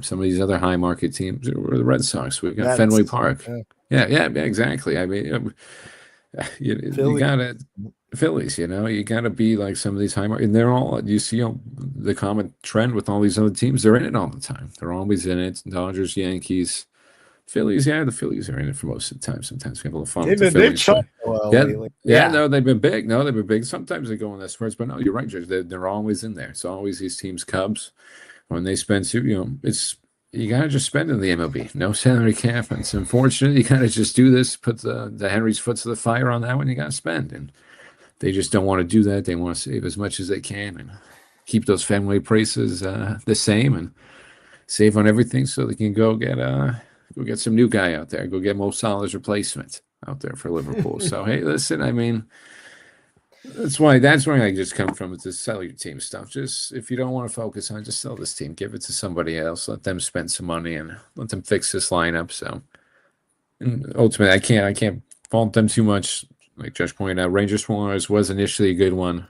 some of these other high market teams, or the Red Sox. We've got Fenway Park. Yeah, exactly. I mean, you gotta. Phillies, you got to be like some of these high market, and they're all, you see the common trend with all these other teams. They're in it all the time. They're always in it. Dodgers, Yankees, Phillies, yeah, the Phillies are in it for most of the time. Sometimes we have a little fun with the They've Phillies, shown but well yeah, lately. yeah, Yeah. no, they've been big. No, they've been big. Sometimes they go in that spurts, but no, you're right, Judge. They're always in there. It's always these teams, Cubs, when they spend, it's you gotta just spend in the MLB. No salary cap. It's unfortunate. You gotta just do this. Put the Henry's foot to the fire on that one. You gotta spend, and they just don't want to do that. They want to save as much as they can and keep those family prices the same and save on everything so they can go get some new guy out there. Go get Mo Salah's replacement out there for Liverpool. So hey, listen, I mean, that's where I just come from with this sell your team stuff. Just if you don't want to focus on, just sell this team, give it to somebody else, let them spend some money and let them fix this lineup. So and ultimately, I can't fault them too much. Like Josh pointed out, Rangers Swans was initially a good one.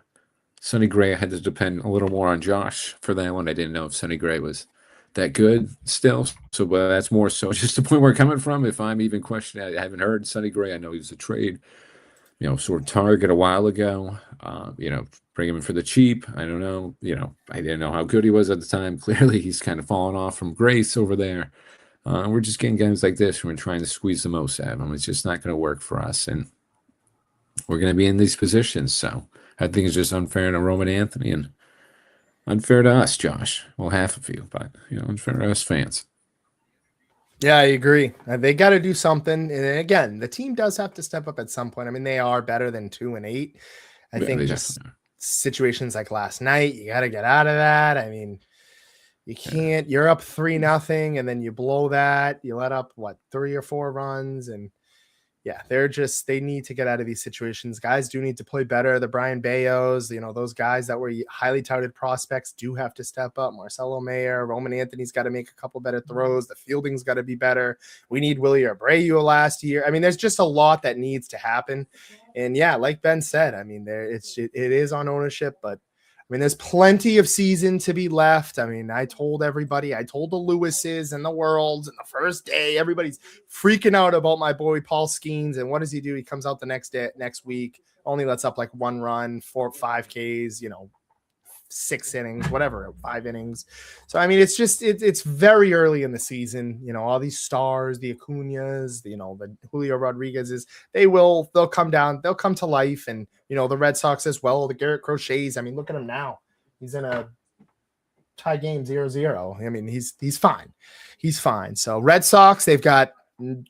Sonny Gray, I had to depend a little more on Josh for that one. I didn't know if Sonny Gray was that good still. So, but that's more so just the point where I'm coming from. If I'm even questioning, I haven't heard Sonny Gray. I know he was a trade, sort of target a while ago. Bring him in for the cheap. I don't know. I didn't know how good he was at the time. Clearly, he's kind of fallen off from grace over there. We're just getting guys like this. We're trying to squeeze the most out of them. It's just not going to work for us. And we're going to be in these positions. So I think it's just unfair to Roman Anthony and unfair to us, Josh. Well, half of you, but unfair to us fans. Yeah, I agree. They got to do something. And again, the team does have to step up at some point. I mean, they are better than 2-8. I think just situations like last night, you got to get out of that. I mean, you can't. You're up 3-0, and then you blow that. You let up 3 or 4 runs, and yeah, they need to get out of these situations. Guys do need to play better. The Brian Bayos, those guys that were highly touted prospects do have to step up. Marcelo Mayer, Roman Anthony's got to make a couple better throws. The fielding's got to be better. We need Willie Abreu last year. I mean, there's just a lot that needs to happen. And yeah, like Ben said, I mean, it is on ownership, but I mean, there's plenty of season to be left. I mean, I told the Lewises and the world and the first day, everybody's freaking out about my boy Paul Skeens. And what does he do? He comes out the next week, only lets up 1 run, 5 Ks, 6 innings, whatever, 5 innings. So, I mean, it's very early in the season, all these stars, the Acuñas, the Julio Rodriguez's, they'll come down, they'll come to life. And, the Red Sox as well, the Garrett Crochets. I mean, look at him now. He's in a tie game 0-0. I mean, he's fine. He's fine. So Red Sox, they've got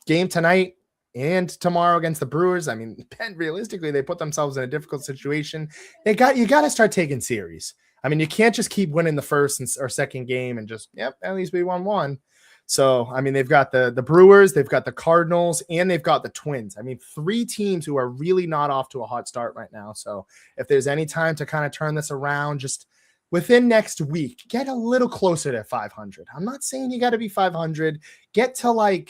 game tonight and tomorrow against the Brewers. I mean, realistically, they put themselves in a difficult situation. You got to start taking series. I mean, you can't just keep winning the first or second game and just, at least we won one. So, I mean, they've got the Brewers, they've got the Cardinals, and they've got the Twins. I mean, 3 teams who are really not off to a hot start right now. So if there's any time to kind of turn this around, just within next week, get a little closer to 500. I'm not saying you got to be 500. Get to I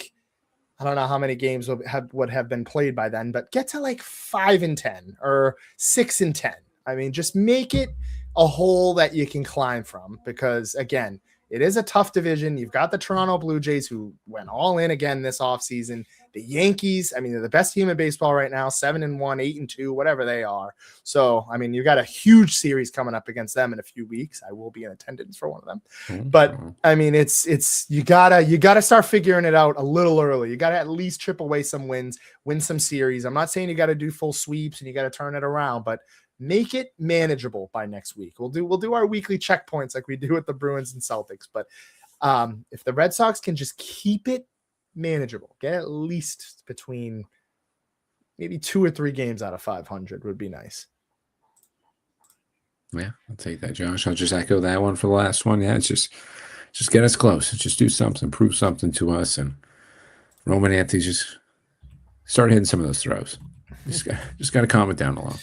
don't know how many games would have been played by then, but get to 5-10 or 6-10. I mean, just make it a hole that you can climb from, because again, it is a tough division. You've got the Toronto Blue Jays, who went all in again this offseason. The Yankees, I mean, they're the best team in baseball right now, 7-1, 8-2, whatever they are. So, I mean, you've got a huge series coming up against them in a few weeks. I will be in attendance for one of them. Mm-hmm. But I mean, you gotta start figuring it out a little early. You gotta at least chip away some wins, win some series. I'm not saying you got to do full sweeps and you got to turn it around, but make it manageable by next week. We'll do our weekly checkpoints like we do with the Bruins and Celtics. But if the Red Sox can just keep it manageable, get at least between maybe 2 or 3 games out of 500 would be nice. Yeah, I'll take that, Josh. I'll just echo that one for the last one. Yeah, it's just get us close. Just do something, prove something to us. And Roman Anthony, just start hitting some of those throws. Just got to calm it down a little.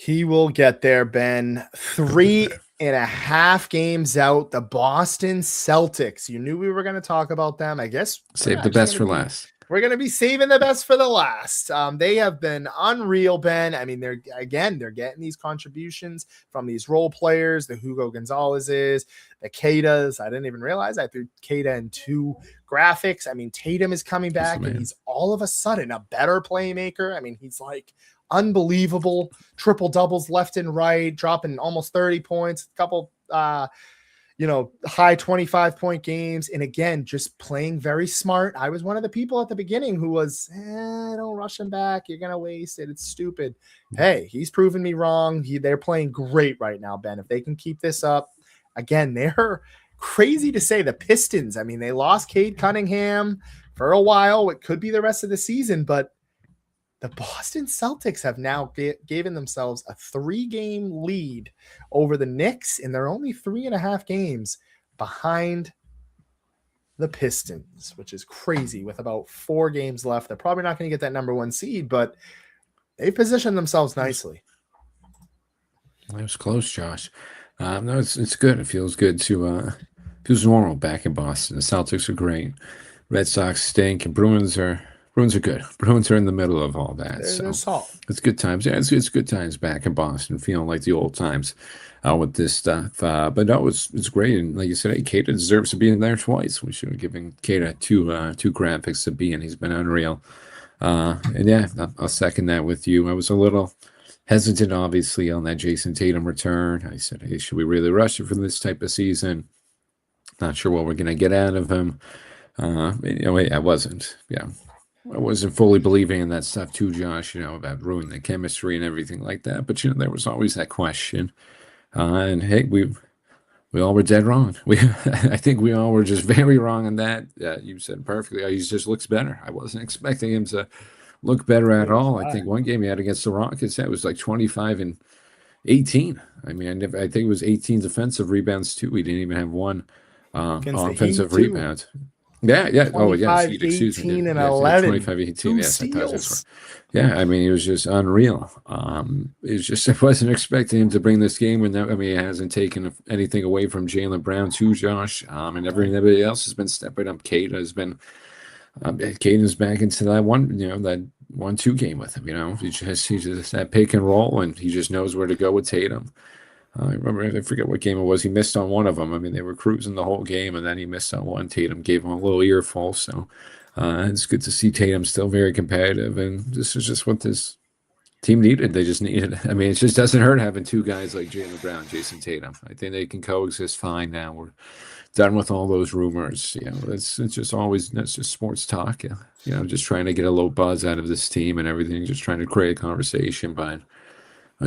He will get there, Ben. 3.5 games out. The Boston Celtics. You knew we were going to talk about them. I guess save the best for last. We're going to be saving the best for the last. They have been unreal, Ben. I mean, they're getting these contributions from these role players, the Hugo Gonzalez's, the Kedas. I didn't even realize I threw Keda in 2 graphics. I mean, Tatum is coming back, and he's all of a sudden a better playmaker. I mean, he's unbelievable triple doubles left and right, dropping almost 30 points, a couple high 25-point games. And again, just playing very smart. I was one of the people at the beginning who was, don't rush him back. You're going to waste it. It's stupid. Hey, he's proven me wrong. They're playing great right now, Ben. If they can keep this up, again, they're crazy to say the Pistons. I mean, they lost Cade Cunningham for a while. It could be the rest of the season, but the Boston Celtics have now given themselves a 3-game lead over the Knicks, and they're only 3.5 games behind the Pistons, which is crazy with about 4 games left. They're probably not going to get that number 1 seed, but they positioned themselves nicely. That was close, Josh. No, it's good. It feels good to feels normal back in Boston. The Celtics are great. Red Sox stink, and Bruins are good. Bruins are in the middle of all that. They're solid. It's good times. Yeah, it's good times back in Boston, feeling like the old times with this stuff. But no, it's great. And like you said, hey, Keita deserves to be in there twice. We should have given Keita two graphics to be in. He's been unreal. And yeah, I'll second that with you. I was a little hesitant, obviously, on that Jason Tatum return. I said, hey, should we really rush it for this type of season? Not sure what we're going to get out of him. I wasn't. Yeah. I wasn't fully believing in that stuff too, Josh, about ruining the chemistry and everything like that. But, there was always that question. And hey, we all were dead wrong. I think we all were just very wrong on that. You said perfectly. He just looks better. I wasn't expecting him to look better at all. I think one game he had against the Rockets, that was like 25 and 18. I mean, I think it was 18 defensive rebounds too. We didn't even have one offensive rebound. Yeah. Oh, yeah. Excuse me. 18 and 11. 25, 18. Yes, I thought that's right. Yeah, I mean, it was just unreal. I wasn't expecting him to bring this game. And he hasn't taken anything away from Jaylen Brown too, Josh. And everybody else has been stepping up. Kate has been. Caden's back into that that 1-2 game with him. He just that pick and roll, and he just knows where to go with Tatum. I remember, I forget what game it was. He missed on one of them. I mean, they were cruising the whole game, and then he missed on one. Tatum gave him a little earful. So it's good to see Tatum still very competitive, and this is just what this team needed. They just needed. I mean, it just doesn't hurt having 2 guys like Jaylen Brown, Jason Tatum. I think they can coexist fine now. We're done with all those rumors. It's just always, that's just sports talk. Just trying to get a little buzz out of this team and everything, just trying to create a conversation. But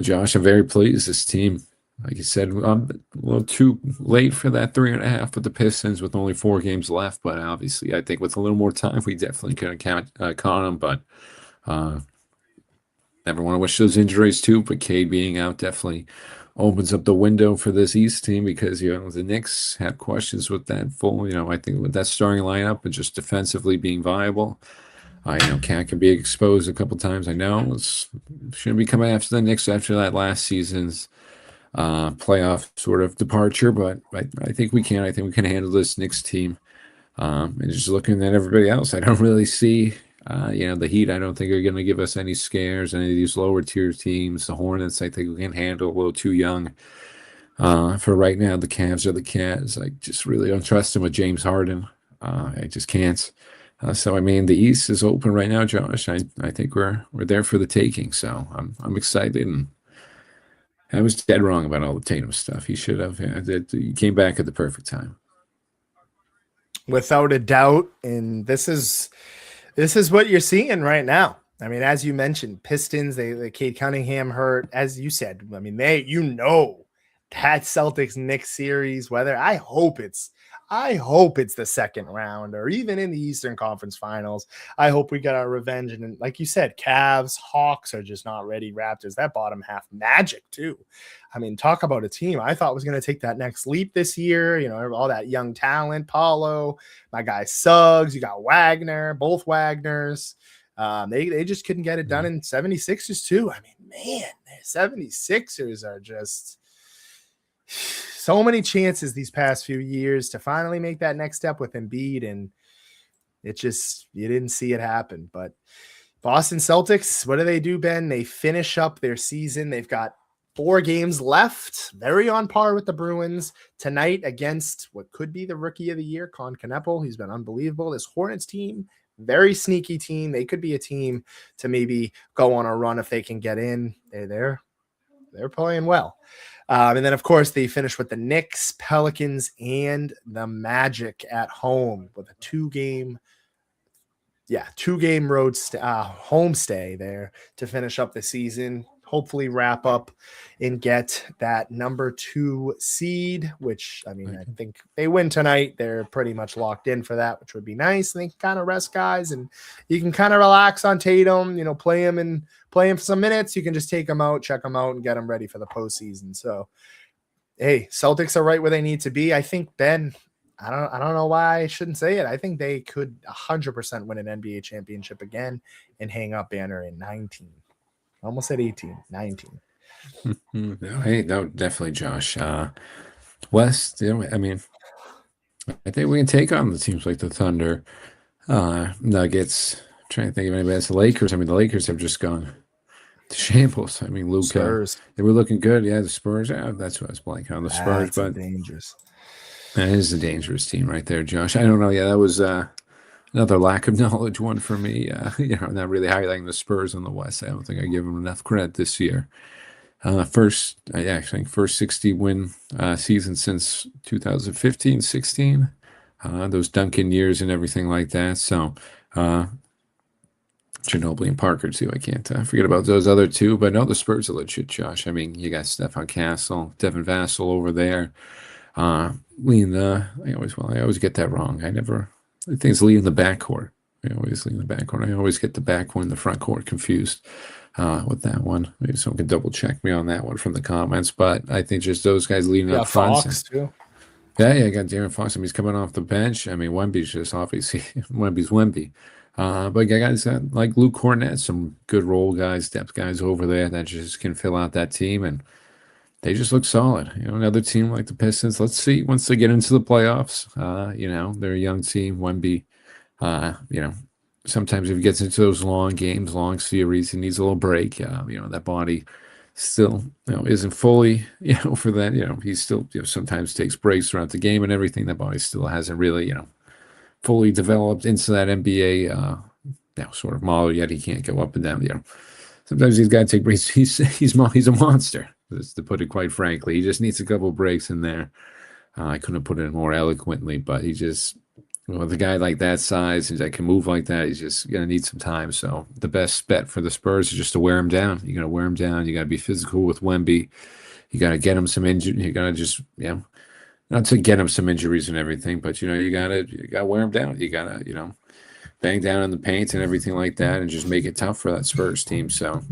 Josh, I'm very pleased. This team, like you said, I'm a little too late for that 3.5 with the Pistons with only 4 games left. But obviously, I think with a little more time, we definitely could have caught them. But never want to wish those injuries too. But Cade being out definitely opens up the window for this East team, because the Knicks have questions with that full. I think with that starting lineup and just defensively being viable. Cat can be exposed a couple times. I know shouldn't be coming after the Knicks after that last season's playoff sort of departure, but I think we can. I think we can handle this Knicks team. And just looking at everybody else, I don't really see. The Heat, I don't think are going to give us any scares. Any of these lower tier teams, the Hornets, I think we can handle a little too young. For right now, the Cavs are the Cavs. I just really don't trust them with James Harden. I just can't. So I mean, the East is open right now, Josh. I think we're there for the taking. So I'm excited, and I was dead wrong about all the Tatum stuff. He should have. He came back at the perfect time. Without a doubt, and this is what you're seeing right now. I mean, as you mentioned, Pistons, they Cade Cunningham hurt. As you said, I mean, that Celtics Knicks series, whether I hope it's the second round or even in the Eastern Conference Finals. I hope we get our revenge. And like you said, Cavs, Hawks are just not ready. Raptors, that bottom half, Magic too. I mean, talk about a team I thought was going to take that next leap this year. All that young talent, Paulo, my guy Suggs, you got Wagner, both Wagners. They just couldn't get it done in 76ers too. I mean, man, 76ers are just so many chances these past few years to finally make that next step with Embiid, and you didn't see it happen. But Boston Celtics, what do, Ben? They finish up their season. They've got 4 games left, very on par with the Bruins tonight against what could be the rookie of the year, Con Kneppel. He's been unbelievable. This Hornets team, very sneaky team. They could be a team to maybe go on a run if they can get in. They're playing well. And then, of course, they finished with the Knicks, Pelicans, and the Magic at home with a two-game road home stay there to finish up the season. Hopefully wrap up and get that number 2 seed, which, I mean, I think they win tonight. They're pretty much locked in for that, which would be nice. And they can kind of rest guys, and you can kind of relax on Tatum, play him for some minutes. You can just take him out, check him out, and get him ready for the postseason. So, hey, Celtics are right where they need to be. I think, Ben, I don't know why I shouldn't say it. I think they could 100% win an NBA championship again and hang up banner in 19. Almost at 18, 19. Hey, no, definitely, Josh. West, I mean, I think we can take on the teams like the Thunder, Nuggets. I'm trying to think of anybody else. The Lakers. I mean, the Lakers have just gone to shambles. I mean, Luka, Spurs. They were looking good. Yeah, the Spurs. Yeah, that's what I was blanking on, the Spurs. But dangerous. That is a dangerous team right there, Josh. I don't know. Yeah, that was another lack of knowledge one for me. Not really highlighting the Spurs on the West. I don't think I give them enough credit this year. First 60 win season since 2015-16. Those Duncan years and everything like that. So Ginobili and Parker too. I can't forget about those other two. But no, the Spurs are legit, Josh. I mean, you got Stephon Castle, Devin Vassell over there. I always get that wrong. I think it's leading the backcourt. I always lead the backcourt. I always get the backcourt and the front court confused with that one. Maybe someone can double check me on that one from the comments. But I think just those guys leading up front. Fox too. Yeah, I got De'Aaron Fox. I mean, he's coming off the bench. I mean, Wemby's just obviously Wemby's Wemby. But guys like Luke Cornett, some good role guys, depth guys over there that just can fill out that team, and they just look solid. Another team like the Pistons. Let's see once they get into the playoffs. They're a young team. Wemby, sometimes if he gets into those long games, long series, he needs a little break. That body still, isn't fully, for that. He still, sometimes takes breaks throughout the game and everything. That body still hasn't really, fully developed into that NBA, sort of model yet. He can't go up and down. Sometimes he's got to take breaks. He's a monster, to put it quite frankly. He just needs a couple of breaks in there. I couldn't have put it more eloquently, but he just, with a guy like that size and that can move like that, he's just going to need some time. So the best bet for the Spurs is just to wear him down. You got to wear him down. You got to be physical with Wemby. You got to get him some injury. You got to just, not to get him some injuries and everything, but you got to wear him down. You got to, bang down in the paint and everything like that, and just make it tough for that Spurs team. So,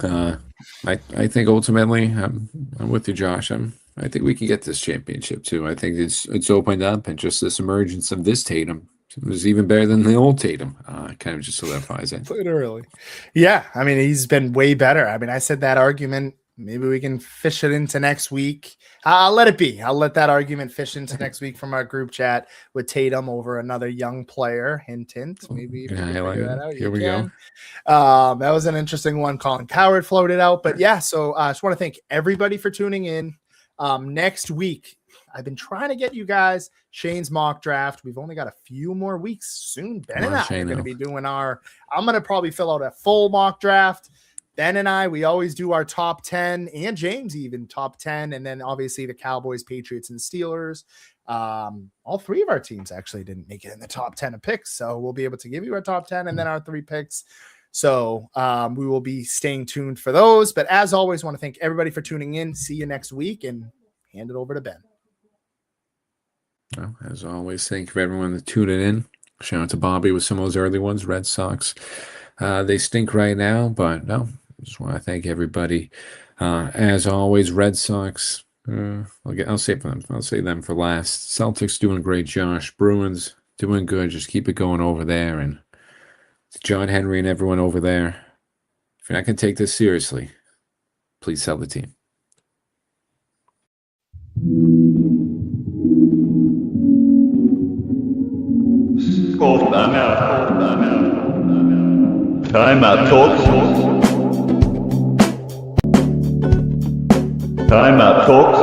I think ultimately, I'm with you, Josh. I think we can get this championship too. I think it's opened up, and just this emergence of this Tatum was even better than the old Tatum. Kind of just solidifies it. Literally, yeah. I mean, he's been way better. I mean, I said that argument. Maybe we can fish it into next week. I'll let it be. I'll let that argument fish into next week from our group chat with Tatum over another young player. Hint, hint. Maybe if you can figure that out. Here we go. That was an interesting one. Colin Coward floated out. But yeah, so I just want to thank everybody for tuning in. Next week, I've been trying to get you guys Shane's mock draft. We've only got a few more weeks soon. Ben and I are going to be doing I'm going to probably fill out a full mock draft. Ben and I, we always do our top 10, and James even top 10, and then obviously the Cowboys, Patriots, and Steelers. All three of our teams actually didn't make it in the top 10 of picks, so we'll be able to give you our top 10 and then our 3 picks. So we will be staying tuned for those. But as always, I want to thank everybody for tuning in. See you next week, and hand it over to Ben. Well, as always, thank you for everyone that tuned in. Shout out to Bobby with some of those early ones. Red Sox, they stink right now, but no. Just want to thank everybody. As always, Red Sox. I'll save them for last. Celtics doing great, Josh. Bruins doing good. Just keep it going over there. And John Henry and everyone over there. If you're not going to take this seriously, please sell the team. Timeout, talks. Timeout, talks.